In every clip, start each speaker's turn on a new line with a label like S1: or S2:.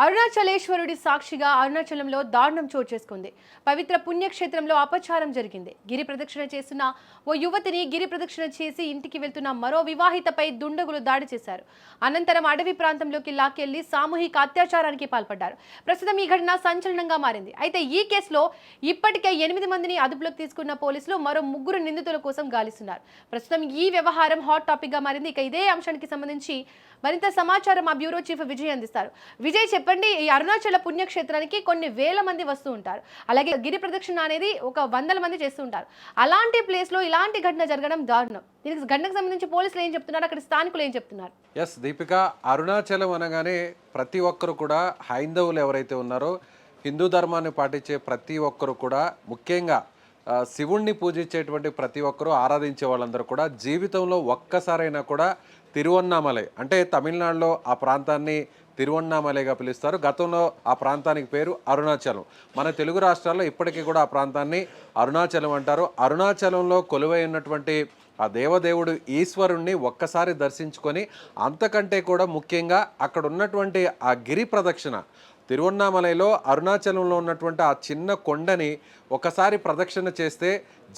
S1: అరుణాచలేశ్వరుడి సాక్షిగా అరుణాచలంలో దారుణం చోటు చేసుకుంది. పవిత్ర పుణ్యక్షేత్రంలో అపచారం జరిగింది. గిరి ప్రదక్షిణ చేస్తున్న ఓ యువతిని గిరి ప్రదక్షిణ చేసి ఇంటికి వెళ్తున్న మరో వివాహితపై దుండగులు దాడి చేశారు. అనంతరం అడవి ప్రాంతంలోకి లాక్కెళ్లి సామూహిక అత్యాచారానికి పాల్పడ్డారు. ప్రస్తుతం ఈ ఘటన సంచలనంగా మారింది. అయితే ఈ కేసులో ఇప్పటికే 8 మందిని అదుపులోకి తీసుకున్న పోలీసులు మరో 3 నిందితుల కోసం గాలిస్తున్నారు. ప్రస్తుతం ఈ వ్యవహారం హాట్ టాపిక్ గా మారింది. ఇక ఇదే అంశానికి సంబంధించి మరింత సమాచారం మా బ్యూరో చీఫ్ విజయ్ అందిస్తారు. విజయ్ చెప్పండి, ఈ అరుణాచల పుణ్యక్షేత్రానికి కొన్ని వేల మంది వస్తూ ఉంటారు. అలాగే గిరి ప్రదక్షిణ అనేది ఒక 100 మంది చేస్తూ ఉంటారు. అలాంటి ప్లేస్ లో ఇలాంటి ఘటన జరగడం దారుణం. దీనికి ఘటనకు సంబంధించి పోలీసులు ఏం చెప్తున్నారు, అక్కడ స్థానికులు ఏం చెప్తున్నారు?
S2: ఎస్ దీపిక, అరుణాచలం అనగానే ప్రతి ఒక్కరు కూడా హైందవులు ఎవరైతే ఉన్నారో హిందూ ధర్మాన్ని పాటించే ప్రతి ఒక్కరు కూడా ముఖ్యంగా శివుణ్ణి పూజించేటువంటి ప్రతి ఒక్కరూ ఆరాధించే వాళ్ళందరూ కూడా జీవితంలో ఒక్కసారైనా కూడా తిరువన్నామలై అంటే తమిళనాడులో ఆ ప్రాంతాన్ని తిరువన్నామలైగా పిలుస్తారు. గతంలో ఆ ప్రాంతానికి పేరు అరుణాచలం. మన తెలుగు రాష్ట్రాల్లో ఇప్పటికీ కూడా ఆ ప్రాంతాన్ని అరుణాచలం అంటారు. అరుణాచలంలో కొలువై ఉన్నటువంటి ఆ దేవదేవుడు ఈశ్వరుణ్ణి ఒక్కసారి దర్శించుకొని అంతకంటే కూడా ముఖ్యంగా అక్కడ ఉన్నటువంటి ఆ గిరి ప్రదక్షిణ తిరువన్నామలైలో అరుణాచలంలో ఉన్నటువంటి ఆ చిన్న కొండని ఒకసారి ప్రదక్షిణ చేస్తే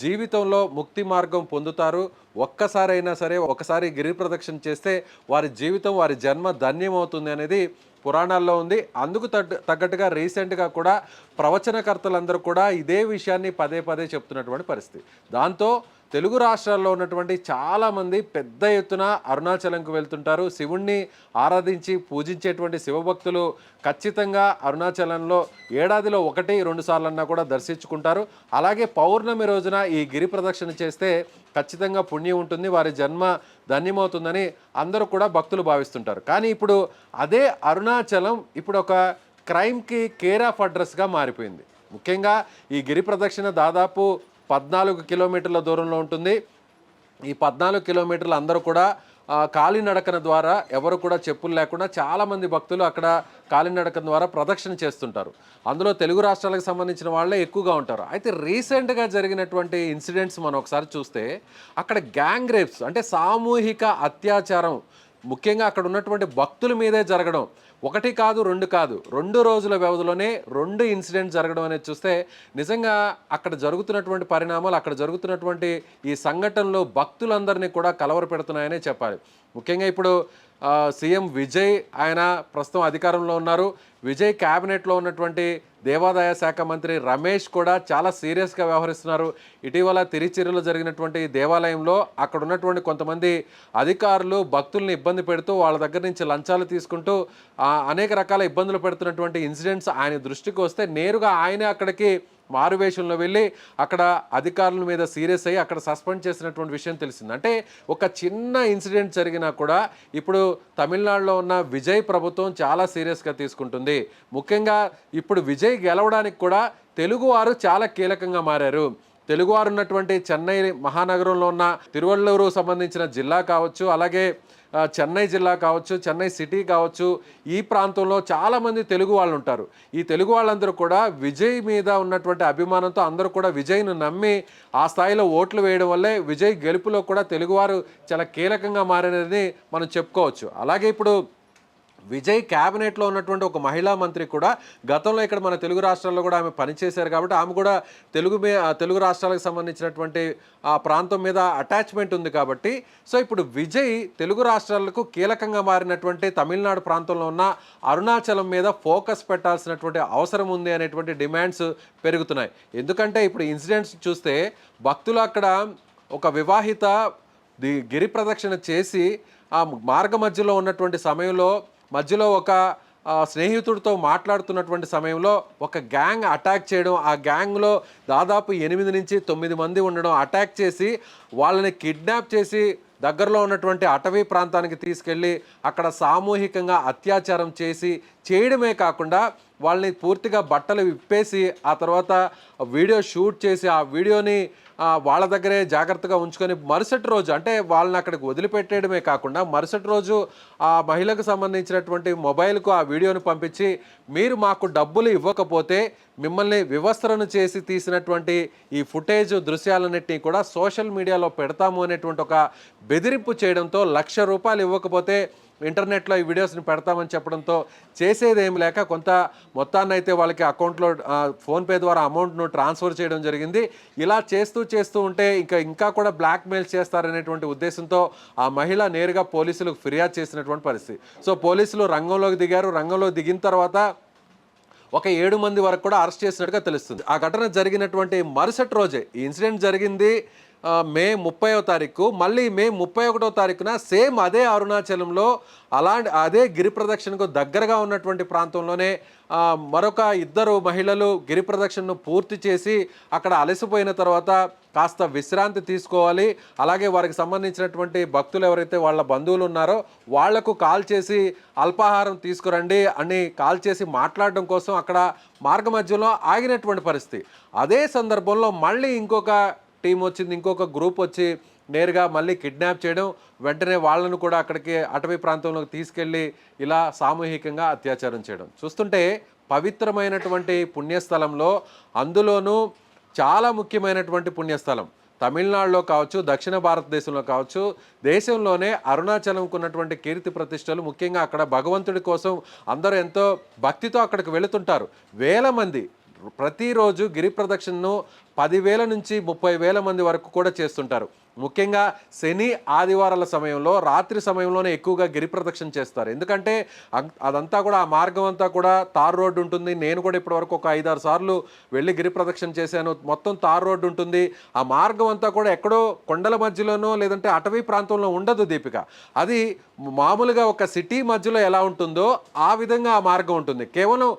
S2: జీవితంలో ముక్తి మార్గం పొందుతారు. ఒక్కసారైనా సరే ఒకసారి గిరి ప్రదక్షిణ చేస్తే వారి జీవితం వారి జన్మ ధన్యమవుతుంది అనేది పురాణాల్లో ఉంది. అందుకు తగ్గట్టుగా రీసెంట్గా కూడా ప్రవచనకర్తలందరూ కూడా ఇదే విషయాన్ని పదే పదే చెప్తున్నటువంటి పరిస్థితి. దాంతో తెలుగు రాష్ట్రాల్లో ఉన్నటువంటి చాలామంది పెద్ద ఎత్తున అరుణాచలంకు వెళ్తుంటారు. శివుణ్ణి ఆరాధించి పూజించేటువంటి శివభక్తులు ఖచ్చితంగా అరుణాచలంలో ఏడాదిలో 1-2 సార్లన్నా కూడా దర్శించుకుంటారు. అలాగే పౌర్ణమి రోజున ఈ గిరి ప్రదక్షిణ చేస్తే ఖచ్చితంగా పుణ్యం ఉంటుంది, వారి జన్మ ధన్యమవుతుందని అందరూ కూడా భక్తులు భావిస్తుంటారు. కానీ ఇప్పుడు అదే అరుణాచలం ఇప్పుడు ఒక క్రైమ్కి కేర్ ఆఫ్ అడ్రస్గా మారిపోయింది. ముఖ్యంగా ఈ గిరి ప్రదక్షిణ దాదాపు 14 కిలోమీటర్ల దూరంలో ఉంటుంది. ఈ 14 కిలోమీటర్లు అందరూ కూడా కాలినడకన ద్వారా ఎవరు కూడా చెప్పులు లేకుండా చాలామంది భక్తులు అక్కడ కాలినడకన ద్వారా ప్రదక్షిణ చేస్తుంటారు. అందులో తెలుగు రాష్ట్రాలకు సంబంధించిన వాళ్ళే ఎక్కువగా ఉంటారు. అయితే రీసెంట్గా జరిగినటువంటి ఇన్సిడెంట్స్ మనం ఒకసారి చూస్తే అక్కడ గ్యాంగ్ రేప్స్ అంటే సామూహిక అత్యాచారం ముఖ్యంగా అక్కడ ఉన్నటువంటి భక్తుల మీదే జరగడం, 1 కాదు 2 కాదు 2 రోజుల వ్యవధిలోనే 2 ఇన్సిడెంట్స్ జరగడం అనేది చూస్తే నిజంగా అక్కడ జరుగుతున్నటువంటి పరిణామాలు అక్కడ జరుగుతున్నటువంటి ఈ సంఘటనలు భక్తులందరినీ కూడా కలవరపెడుతున్నాయనే చెప్పాలి. ముఖ్యంగా ఇప్పుడు సీఎం విజయ్ ఆయన ప్రస్తుతం అధికారంలో ఉన్నారు. విజయ్ క్యాబినెట్లో ఉన్నటువంటి దేవాదాయ శాఖ మంత్రి రమేష్ కూడా చాలా సీరియస్గా వ్యవహరిస్తున్నారు. ఇటీవల తిరుచిలో జరిగినటువంటి దేవాలయంలో అక్కడ ఉన్నటువంటి కొంతమంది అధికారులు భక్తుల్ని ఇబ్బంది పెడుతూ వాళ్ళ దగ్గర నుంచి లంచాలు తీసుకుంటూ అనేక రకాల ఇబ్బందులు పెడుతున్నటువంటి ఇన్సిడెంట్స్ ఆయన దృష్టికి వస్తే నేరుగా ఆయనే అక్కడికి మారువేషంలో వెళ్ళి అక్కడ అధికారుల మీద సీరియస్ అయ్యి అక్కడ సస్పెండ్ చేసినటువంటి విషయం తెలిసింది. అంటే ఒక చిన్న ఇన్సిడెంట్ జరిగినా కూడా ఇప్పుడు తమిళనాడులో ఉన్న విజయ్ ప్రభుత్వం చాలా సీరియస్గా తీసుకుంటుంది. ముఖ్యంగా ఇప్పుడు విజయ్ గెలవడానికి కూడా తెలుగువారు చాలా కీలకంగా మారారు. తెలుగువారు ఉన్నటువంటి చెన్నై మహానగరంలో ఉన్న తిరువళ్ళూరు సంబంధించిన జిల్లా కావచ్చు, అలాగే చెన్నై జిల్లా కావచ్చు, చెన్నై సిటీ కావచ్చు, ఈ ప్రాంతంలో చాలామంది తెలుగు వాళ్ళు ఉంటారు. ఈ తెలుగు వాళ్ళందరూ కూడా విజయ్ మీద ఉన్నటువంటి అభిమానంతో అందరూ కూడా విజయ్ను నమ్మి ఆ స్థాయిలో ఓట్లు వేయడం వల్లే విజయ్ గెలుపులో కూడా తెలుగువారు చాలా కీలకంగా మారినది మనం చెప్పుకోవచ్చు. అలాగే ఇప్పుడు విజయ్ క్యాబినెట్లో ఉన్నటువంటి ఒక మహిళా మంత్రి కూడా గతంలో ఇక్కడ మన తెలుగు రాష్ట్రాల్లో కూడా ఆమె పనిచేశారు కాబట్టి ఆమె కూడా తెలుగు రాష్ట్రాలకు సంబంధించినటువంటి ఆ ప్రాంతం మీద అటాచ్మెంట్ ఉంది కాబట్టి సో ఇప్పుడు విజయ్ తెలుగు రాష్ట్రాలకు కీలకంగా మారినటువంటి తమిళనాడు ప్రాంతంలో ఉన్న అరుణాచలం మీద ఫోకస్ పెట్టాల్సినటువంటి అవసరం ఉంది అనేటువంటి డిమాండ్స్ పెరుగుతున్నాయి. ఎందుకంటే ఇప్పుడు ఇన్సిడెంట్స్ చూస్తే భక్తులు అక్కడ ఒక వివాహిత గిరి ప్రదక్షిణ చేసి ఆ మార్గ మధ్యలో ఉన్నటువంటి సమయంలో మధ్యలో ఒక స్నేహితుడితో మాట్లాడుతున్నటువంటి సమయంలో ఒక గ్యాంగ్ అటాక్ చేయడం, ఆ గ్యాంగ్లో దాదాపు 8 నుంచి 9 మంది ఉండడం, అటాక్ చేసి వాళ్ళని కిడ్నాప్ చేసి దగ్గరలో ఉన్నటువంటి అటవీ ప్రాంతానికి తీసుకెళ్ళి అక్కడ సామూహికంగా అత్యాచారం చేయడమే కాకుండా వాళ్ళని పూర్తిగా బట్టలు విప్పేసి ఆ తర్వాత వీడియో షూట్ చేసి ఆ వీడియోని వాళ్ళ దగ్గరే జాగ్రత్తగా ఉంచుకొని మరుసటి రోజు అంటే వాళ్ళని అక్కడికి వదిలిపెట్టేయడమే కాకుండా మరుసటి రోజు ఆ మహిళకు సంబంధించినటువంటి మొబైల్కు ఆ వీడియోని పంపించి మీరు మాకు డబ్బులు ఇవ్వకపోతే మిమ్మల్ని వివస్త్రను చేసి తీసినటువంటి ఈ ఫుటేజ్ దృశ్యాలన్నింటినీ కూడా సోషల్ మీడియాలో పెడతాము అనేటువంటి ఒక బెదిరింపు చేయడంతో ₹1,00,000 ఇవ్వకపోతే ఇంటర్నెట్లో ఈ వీడియోస్ని పెడతామని చెప్పడంతో చేసేది ఏమి లేక కొంత మొత్తాన్ని అయితే వాళ్ళకి అకౌంట్లో ఫోన్పే ద్వారా అమౌంట్ను ట్రాన్స్ఫర్ చేయడం జరిగింది. ఇలా చేస్తూ ఉంటే ఇంకా కూడా బ్లాక్మెయిల్ చేస్తారనేటువంటి ఉద్దేశంతో ఆ మహిళ నేరుగా పోలీసులకు ఫిర్యాదు చేసినటువంటి పరిస్థితి. సో పోలీసులు రంగంలోకి దిగారు. రంగంలోకి దిగిన తర్వాత ఒక 7 మంది వరకు కూడా అరెస్ట్ చేసినట్టుగా తెలుస్తుంది. ఆ ఘటన జరిగినటువంటి మరుసటి రోజే ఈ ఇన్సిడెంట్ జరిగింది మే 30వ తారీఖు. మళ్ళీ మే 31వ తారీఖున సేమ్ అదే అరుణాచలంలో అదే గిరి ప్రదక్షిణకు దగ్గరగా ఉన్నటువంటి ప్రాంతంలోనే మరొక 2 మహిళలు గిరి ప్రదక్షిణను పూర్తి చేసి అక్కడ అలసిపోయిన తర్వాత కాస్త విశ్రాంతి తీసుకోవాలి, అలాగే వారికి సంబంధించినటువంటి భక్తులు ఎవరైతే వాళ్ళ బంధువులు ఉన్నారో వాళ్లకు కాల్ చేసి అల్పాహారం తీసుకురండి అని కాల్ చేసి మాట్లాడడం కోసం అక్కడ మార్గ మధ్యలో ఆగినటువంటి పరిస్థితి. అదే సందర్భంలో మళ్ళీ ఇంకొక టీం వచ్చింది, ఇంకొక గ్రూప్ వచ్చి నేరుగా మళ్ళీ కిడ్నాప్ చేయడం, వెంటనే వాళ్ళను కూడా అక్కడికి అటవీ ప్రాంతంలోకి తీసుకెళ్ళి ఇలా సామూహికంగా అత్యాచారం చేయడం చూస్తుంటే పవిత్రమైనటువంటి పుణ్యస్థలంలో, అందులోనూ చాలా ముఖ్యమైనటువంటి పుణ్యస్థలం తమిళనాడులో కావచ్చు, దక్షిణ భారతదేశంలో కావచ్చు, దేశంలోనే అరుణాచలంకు ఉన్నటువంటి కీర్తి ప్రతిష్టలు, ముఖ్యంగా అక్కడ భగవంతుడి కోసం అందరూ ఎంతో భక్తితో అక్కడికి వెళుతుంటారు. వేల మంది ప్రతిరోజు గిరి ప్రదక్షిణను 10,000 నుంచి 30,000 మంది వరకు కూడా చేస్తుంటారు. ముఖ్యంగా శని ఆదివారాల సమయంలో రాత్రి సమయంలోనే ఎక్కువగా గిరి ప్రదక్షిణ చేస్తారు. ఎందుకంటే అదంతా కూడా ఆ మార్గం అంతా కూడా తార్ రోడ్డు ఉంటుంది. నేను కూడా ఇప్పటివరకు ఒక 5-6 సార్లు వెళ్ళి గిరి ప్రదక్షిణ చేశాను. మొత్తం తార్ రోడ్డు ఉంటుంది. ఆ మార్గం అంతా కూడా ఎక్కడో కొండల మధ్యలోనో లేదంటే అటవీ ప్రాంతంలో ఉండదు దీపిక. అది మామూలుగా ఒక సిటీ మధ్యలో ఎలా ఉంటుందో ఆ విధంగా ఆ మార్గం ఉంటుంది. కేవలం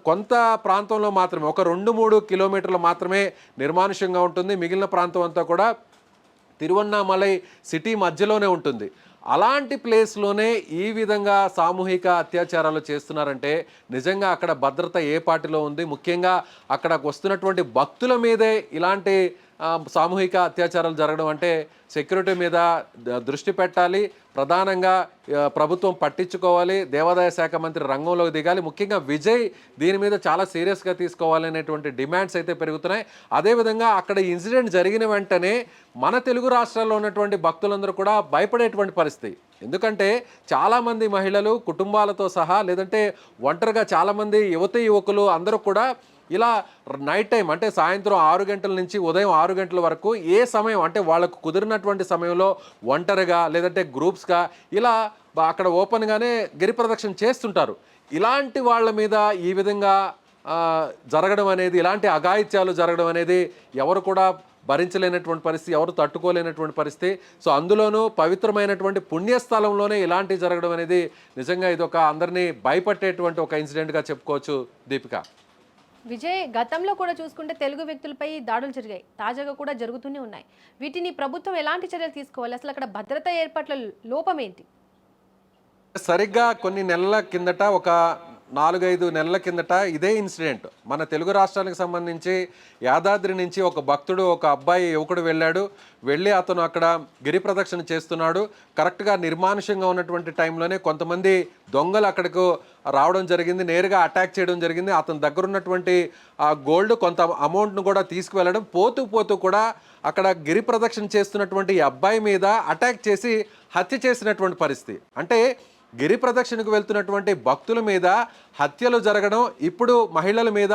S2: కొంత ప్రాంతంలో మాత్రమే, ఒక 2-3 కిలోమీటర్లు మాత్రమే నిర్మానుష్యంగా ఉంటుంది. మిగిలిన ప్రాంతం అంతా కూడా తిరువన్నామలై సిటీ మధ్యలోనే ఉంటుంది. అలాంటి ప్లేస్లోనే ఈ విధంగా సామూహిక అత్యాచారాలు చేస్తున్నారంటే నిజంగా అక్కడ భద్రత ఏ పార్టీలో ఉంది? ముఖ్యంగా అక్కడికి వస్తున్నటువంటి భక్తుల మీదే ఇలాంటి సామూహిక అత్యాచారాలు జరగడం అంటే సెక్యూరిటీ మీద దృష్టి పెట్టాలి, ప్రధానంగా ప్రభుత్వం పట్టించుకోవాలి, దేవాదాయ శాఖ మంత్రి రంగంలోకి దిగాలి. ముఖ్యంగా విజయ్ దీని మీద చాలా సీరియస్గా తీసుకోవాలి అనేటువంటి డిమాండ్స్ అయితే పెరుగుతున్నాయి. అదేవిధంగా అక్కడ ఇన్సిడెంట్ జరిగిన వెంటనే మన తెలుగు రాష్ట్రాల్లో ఉన్నటువంటి భక్తులందరూ కూడా భయపడేటువంటి పరిస్థితి. ఎందుకంటే చాలామంది మహిళలు కుటుంబాలతో సహా లేదంటే ఒంటరిగా చాలామంది యువకులు అందరూ కూడా ఇలా నైట్ టైం అంటే సాయంత్రం 6 గంటల నుంచి ఉదయం 6 గంటల వరకు ఏ సమయం అంటే వాళ్ళకు కుదిరినటువంటి సమయంలో ఒంటరిగా లేదంటే గ్రూప్స్గా ఇలా అక్కడ ఓపెన్గానే గిరి ప్రదక్షిణ చేస్తుంటారు. ఇలాంటి వాళ్ళ మీద ఈ విధంగా జరగడం అనేది, ఇలాంటి అఘాయిత్యాలు జరగడం అనేది ఎవరు కూడా భరించలేనటువంటి పరిస్థితి, ఎవరు తట్టుకోలేనటువంటి పరిస్థితి. సో అందులోనూ పవిత్రమైనటువంటి పుణ్యస్థలంలోనే ఇలాంటివి జరగడం అనేది నిజంగా ఇది ఒక అందరినీ భయపట్టేటువంటి ఒక ఇన్సిడెంట్గా చెప్పుకోవచ్చు దీపిక.
S1: విజయ్, గతంలో కూడా చూసుకుంటే తెలుగు వ్యక్తులపై దాడులు జరిగాయి, తాజాగా కూడా జరుగుతూనే ఉన్నాయి. వీటిని ప్రభుత్వం ఎలాంటి చర్యలు తీసుకోవాలి? అసలు అక్కడ భద్రతా ఏర్పాట్ల లోపం ఏంటి?
S2: సరిగ్గా కొన్ని నెలల కిందట, ఒక 4-5 నెలల కిందట ఇదే ఇన్సిడెంట్ మన తెలుగు రాష్ట్రానికి సంబంధించి యాదాద్రి నుంచి ఒక భక్తుడు, ఒక యువకుడు వెళ్ళి అతను అక్కడ గిరి ప్రదక్షిణ చేస్తున్నాడు. కరెక్ట్గా నిర్మానుష్యంగా ఉన్నటువంటి టైంలోనే కొంతమంది దొంగలు అక్కడికి రావడం జరిగింది, నేరుగా అటాక్ చేయడం జరిగింది. అతని దగ్గర ఉన్నటువంటి ఆ గోల్డ్ కొంత అమౌంట్ను కూడా తీసుకువెళ్ళడం, పోతూ కూడా అక్కడ గిరి ప్రదక్షిణ చేస్తున్నటువంటి ఈ అబ్బాయి మీద అటాక్ చేసి హత్య చేసినటువంటి పరిస్థితి. అంటే గిరి ప్రదక్షిణకు వెళ్తున్నటువంటి భక్తుల మీద హత్యలు జరగడం, ఇప్పుడు మహిళల మీద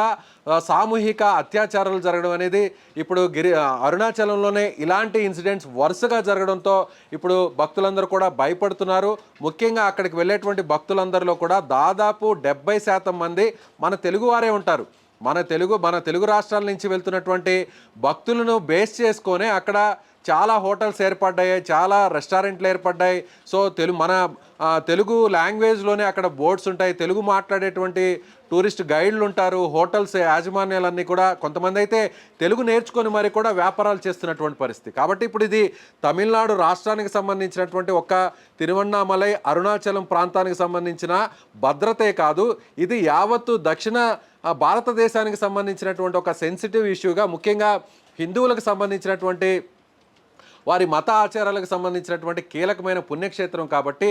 S2: సామూహిక అత్యాచారాలు జరగడం అనేది ఇప్పుడు అరుణాచలంలోనే ఇలాంటి ఇన్సిడెంట్స్ వరుసగా జరగడంతో ఇప్పుడు భక్తులందరూ కూడా భయపడుతున్నారు. ముఖ్యంగా అక్కడికి వెళ్ళేటువంటి భక్తులందరిలో కూడా దాదాపు 70% మంది మన తెలుగువారే ఉంటారు. మన తెలుగు రాష్ట్రాల నుంచి వెళ్తున్నటువంటి భక్తులను బేస్ చేసుకొని అక్కడ చాలా హోటల్స్ ఏర్పడ్డాయి, చాలా రెస్టారెంట్లు ఏర్పడ్డాయి. సో మన తెలుగు లాంగ్వేజ్లోనే అక్కడ బోర్డ్స్ ఉంటాయి, తెలుగు మాట్లాడేటువంటి టూరిస్ట్ గైడ్లు ఉంటారు, హోటల్స్ యాజమాన్యాలన్నీ కూడా కొంతమంది అయితే తెలుగు నేర్చుకొని మరి కూడా వ్యాపారాలు చేస్తున్నటువంటి పరిస్థితి. కాబట్టి ఇప్పుడు ఇది తమిళనాడు రాష్ట్రానికి సంబంధించినటువంటి ఒక తిరువన్నామలై అరుణాచలం ప్రాంతానికి సంబంధించిన భద్రతే కాదు, ఇది యావత్తు దక్షిణ భారతదేశానికి సంబంధించినటువంటి ఒక సెన్సిటివ్ ఇష్యూగా, ముఖ్యంగా హిందువులకు సంబంధించినటువంటి వారి మత ఆచారాలకు సంబంధించినటువంటి కీలకమైన పుణ్యక్షేత్రం కాబట్టి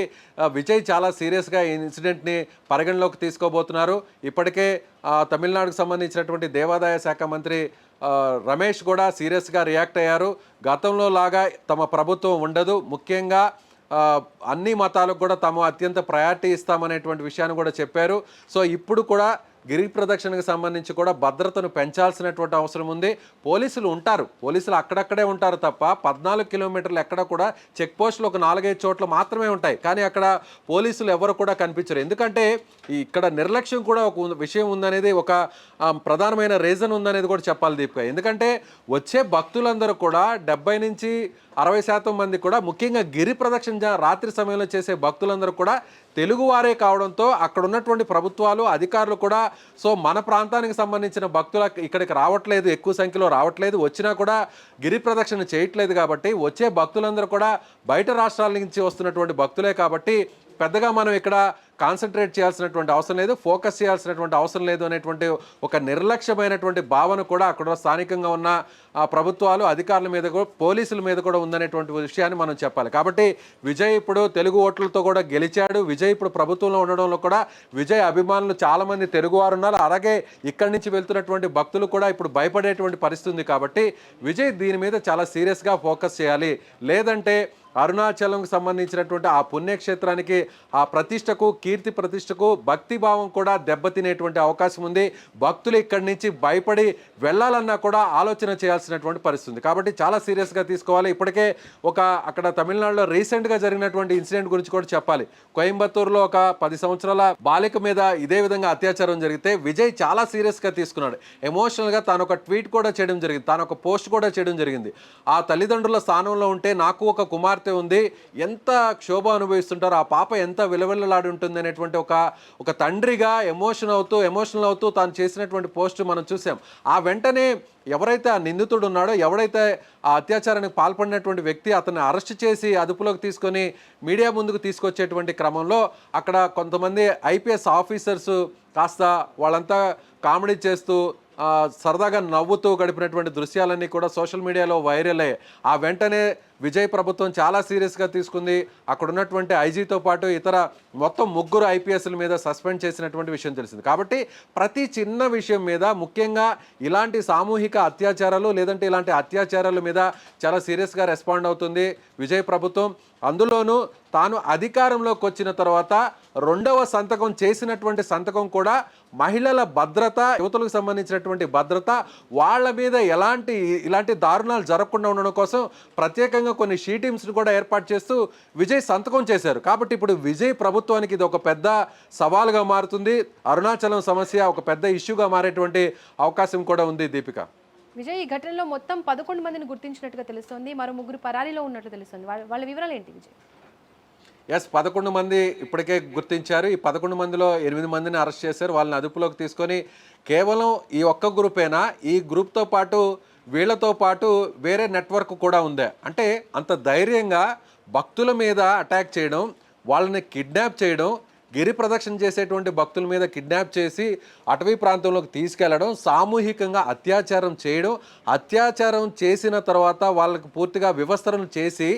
S2: విజయ్ చాలా సీరియస్గా ఈ ఇన్సిడెంట్ని పరిగణలోకి తీసుకోబోతున్నారు. ఇప్పటికే తమిళనాడుకు సంబంధించినటువంటి దేవాదాయ శాఖ మంత్రి రమేష్ కూడా సీరియస్గా రియాక్ట్ అయ్యారు. గతంలో లాగా తమ ప్రభుత్వం ఉండదు, ముఖ్యంగా అన్ని మతాలకు కూడా తాము అత్యంత ప్రయారిటీ ఇస్తామనేటువంటి విషయాన్ని కూడా చెప్పారు. సో ఇప్పుడు కూడా గిరి ప్రదక్షిణకు సంబంధించి కూడా భద్రతను పెంచాల్సినటువంటి అవసరం ఉంది. పోలీసులు ఉంటారు, పోలీసులు అక్కడక్కడే ఉంటారు తప్ప 14 కిలోమీటర్లు ఎక్కడ కూడా చెక్ పోస్టులు ఒక 4-5 చోట్ల మాత్రమే ఉంటాయి. కానీ అక్కడ పోలీసులు ఎవరు కూడా కనిపించరు. ఎందుకంటే ఇక్కడ నిర్లక్ష్యం కూడా ఒక విషయం ఉందనేది, ఒక ప్రధానమైన రీజన్ ఉందనేది కూడా చెప్పాలి దీపిక. ఎందుకంటే వచ్చే భక్తులందరూ కూడా 70 నుంచి 60% మంది కూడా ముఖ్యంగా గిరి ప్రదక్షిణ రాత్రి సమయంలో చేసే భక్తులందరూ కూడా తెలుగువారే కావడంతో అక్కడ ఉన్నటువంటి ప్రభుత్వాలు అధికారులు కూడా సో మన ప్రాంతానికి సంబంధించిన భక్తుల ఇక్కడికి రావట్లేదు, ఎక్కువ సంఖ్యలో రావట్లేదు, వచ్చినా కూడా గిరి ప్రదక్షిణ చేయట్లేదు. కాబట్టి వచ్చే భక్తులందరూ కూడా బయట రాష్ట్రాల నుంచి వస్తున్నటువంటి భక్తులే కాబట్టి పెద్దగా మనం ఇక్కడ కాన్సన్ట్రేట్ చేయాల్సినటువంటి అవసరం లేదు, ఫోకస్ చేయాల్సినటువంటి అవసరం లేదు అనేటువంటి ఒక నిర్లక్ష్యమైనటువంటి భావన కూడా అక్కడ స్థానికంగా ఉన్న ప్రభుత్వాలు అధికారుల మీద కూడా పోలీసుల మీద కూడా ఉందనేటువంటి విషయాన్ని మనం చెప్పాలి. కాబట్టి విజయ్ ఇప్పుడు తెలుగు ఓట్లతో కూడా గెలిచాడు. విజయ్ ఇప్పుడు ప్రభుత్వంలో ఉండడంలో కూడా విజయ్ అభిమానులు చాలామంది తెలుగువారు ఉన్నారు. అలాగే ఇక్కడి నుంచి వెళ్తున్నటువంటి భక్తులు కూడా ఇప్పుడు భయపడేటువంటి పరిస్థితి ఉంది. కాబట్టి విజయ్ దీని మీద చాలా సీరియస్గా ఫోకస్ చేయాలి. లేదంటే అరుణాచలంకు సంబంధించినటువంటి ఆ పుణ్యక్షేత్రానికి, ఆ ప్రతిష్టకు, కీర్తి ప్రతిష్టకు భక్తిభావం కూడా దెబ్బతినేటువంటి అవకాశం ఉంది. భక్తులు ఇక్కడి నుంచి భయపడి వెళ్ళాలన్నా కూడా ఆలోచన చేయాల్సినటువంటి పరిస్థితి. కాబట్టి చాలా సీరియస్గా తీసుకోవాలి. ఇప్పటికే అక్కడ తమిళనాడులో రీసెంట్గా జరిగినటువంటి ఇన్సిడెంట్ గురించి కూడా చెప్పాలి. కోయంబత్తూరులో ఒక 10 సంవత్సరాల బాలిక మీద ఇదే విధంగా అత్యాచారం జరిగితే విజయ్ చాలా సీరియస్గా తీసుకున్నాడు. ఎమోషనల్గా తాను ఒక ట్వీట్ కూడా చేయడం జరిగింది, తాను ఒక పోస్ట్ కూడా చేయడం జరిగింది. ఆ తల్లిదండ్రుల స్థానంలో ఉంటే నాకు ఒక కుమార్తె ఉంది, ఎంత క్షోభ అనుభవిస్తుంటారో, ఆ పాప ఎంత విలవిల్లలాడి ఉంటుంది అనేటువంటి ఒక తండ్రిగా ఎమోషనల్ అవుతూ తాను చేసినటువంటి పోస్ట్ మనం చూసాం. ఆ వెంటనే ఎవరైతే ఆ నిందితుడు ఉన్నాడో, ఎవరైతే ఆ అత్యాచారానికి పాల్పడినటువంటి వ్యక్తి, అతన్ని అరెస్ట్ చేసి అదుపులోకి తీసుకొని మీడియా ముందుకు తీసుకొచ్చేటువంటి క్రమంలో అక్కడ కొంతమంది ఐపీఎస్ ఆఫీసర్స్ కాస్త వాళ్ళంతా కామెడీ చేస్తూ సరదాగా నవ్వుతూ గడిపినటువంటి దృశ్యాలన్నీ కూడా సోషల్ మీడియాలో వైరల్ అయ్యాయి. ఆ వెంటనే విజయ్ ప్రభుత్వం చాలా సీరియస్గా తీసుకుంది. అక్కడ ఉన్నటువంటి ఐజీతో పాటు ఇతర మొత్తం 3 ఐపీఎస్ల మీద సస్పెండ్ చేసినటువంటి విషయం తెలిసింది. కాబట్టి ప్రతి చిన్న విషయం మీద, ముఖ్యంగా ఇలాంటి సామూహిక అత్యాచారాలు లేదంటే ఇలాంటి అత్యాచారాల మీద చాలా సీరియస్గా రెస్పాండ్ అవుతుంది విజయ్ ప్రభుత్వం. అందులోనూ తాను అధికారంలోకి వచ్చిన తర్వాత 2వ సంతకం చేసినటువంటి సంతకం కూడా మహిళల భద్రత, యువతులకు సంబంధించినటువంటి భద్రత, వాళ్ళ మీద ఇలాంటి దారుణాలు జరగకుండా ఉండడం కోసం ప్రత్యేకంగా కొన్ని షీ టీమ్స్ని కూడా ఏర్పాటు చేస్తూ విజయ్ సంతకం చేశారు. కాబట్టి ఇప్పుడు విజయ్ ప్రభుత్వానికి ఇది ఒక పెద్ద సవాలుగా మారుతుంది. అరుణాచలం సమస్య ఒక పెద్ద ఇష్యూగా మారేటువంటి అవకాశం కూడా ఉంది దీపిక.
S1: విజయ్, ఈ ఘటనలో మొత్తం 11 మందిని గుర్తించినట్టుగా తెలుస్తోంది, మరో 3 పరారీలో ఉన్నట్లు తెలుస్తుంది. వాళ్ళ వివరాలు ఏంటి విజయ్?
S2: 11 మంది ఇప్పటికే గుర్తించారు. ఈ 11 మందిలో 8 మందిని అరెస్ట్ చేశారు. వాళ్ళని అదుపులోకి తీసుకొని కేవలం ఈ ఒక్క గ్రూపేనా, ఈ గ్రూప్తో పాటు వీళ్ళతో పాటు వేరే నెట్వర్క్ కూడా ఉందే? అంటే అంత ధైర్యంగా భక్తుల మీద అటాక్ చేయడం, వాళ్ళని కిడ్నాప్ చేయడం, గిరి ప్రదక్షిణ చేసేటువంటి భక్తుల మీద కిడ్నాప్ చేసి అటవీ ప్రాంతంలోకి తీసుకెళ్లడం, సామూహికంగా అత్యాచారం చేయడం, అత్యాచారం చేసిన తర్వాత వాళ్ళకి పూర్తిగా వివస్త్రలు చేసి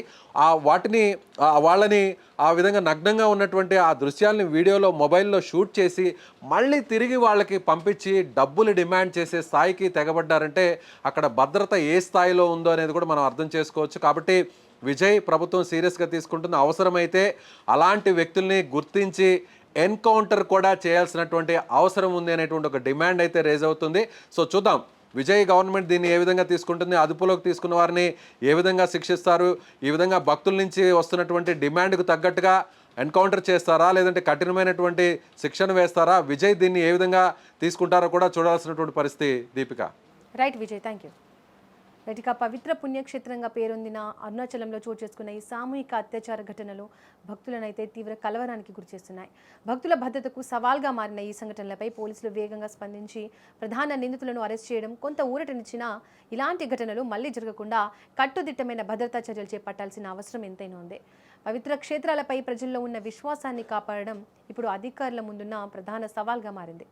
S2: వాళ్ళని ఆ విధంగా నగ్నంగా ఉన్నటువంటి ఆ దృశ్యాలని వీడియోలో మొబైల్లో షూట్ చేసి మళ్ళీ తిరిగి వాళ్ళకి పంపించి డబ్బులు డిమాండ్ చేసే స్థాయికి తెగబడ్డారంటే అక్కడ భద్రత ఏ స్థాయిలో ఉందో అనేది కూడా మనం అర్థం చేసుకోవచ్చు. కాబట్టి విజయ్ ప్రభుత్వం సీరియస్గా తీసుకుంటుంది. అవసరమైతే అలాంటి వ్యక్తుల్ని గుర్తించి ఎన్కౌంటర్ కూడా చేయాల్సినటువంటి అవసరం ఉంది అనేటువంటి ఒక డిమాండ్ అయితే రేజ్ అవుతుంది. సో చూద్దాం విజయ్ గవర్నమెంట్ దీన్ని ఏ విధంగా తీసుకుంటుంది, అదుపులోకి తీసుకున్న వారిని ఏ విధంగా శిక్షిస్తారు, ఈ విధంగా భక్తుల నుంచి వస్తున్నటువంటి డిమాండ్కు తగ్గట్టుగా ఎన్కౌంటర్ చేస్తారా, లేదంటే కఠినమైనటువంటి శిక్షణ వేస్తారా, విజయ్ దీన్ని ఏ విధంగా తీసుకుంటారో కూడా చూడాల్సినటువంటి పరిస్థితి Deepika.
S1: Right Vijay, thank you. ఇక పవిత్ర పుణ్యక్షేత్రంగా పేరొందిన అరుణాచలంలో చోటు చేసుకున్న ఈ సామూహిక అత్యాచార ఘటనలు భక్తులనైతే తీవ్ర కలవరానికి గురిచేస్తున్నాయి. భక్తుల భద్రతకు సవాల్గా మారిన ఈ సంఘటనలపై పోలీసులు వేగంగా స్పందించి ప్రధాన నిందితులను అరెస్ట్ చేయడం కొంత ఊరటనిచ్చినా ఇలాంటి ఘటనలు మళ్లీ జరగకుండా కట్టుదిట్టమైన భద్రతా చర్యలు చేపట్టాల్సిన అవసరం ఎంతైనా ఉంది. పవిత్ర క్షేత్రాలపై ప్రజల్లో ఉన్న విశ్వాసాన్ని కాపాడడం ఇప్పుడు అధికారుల ముందున్న ప్రధాన సవాల్గా మారింది.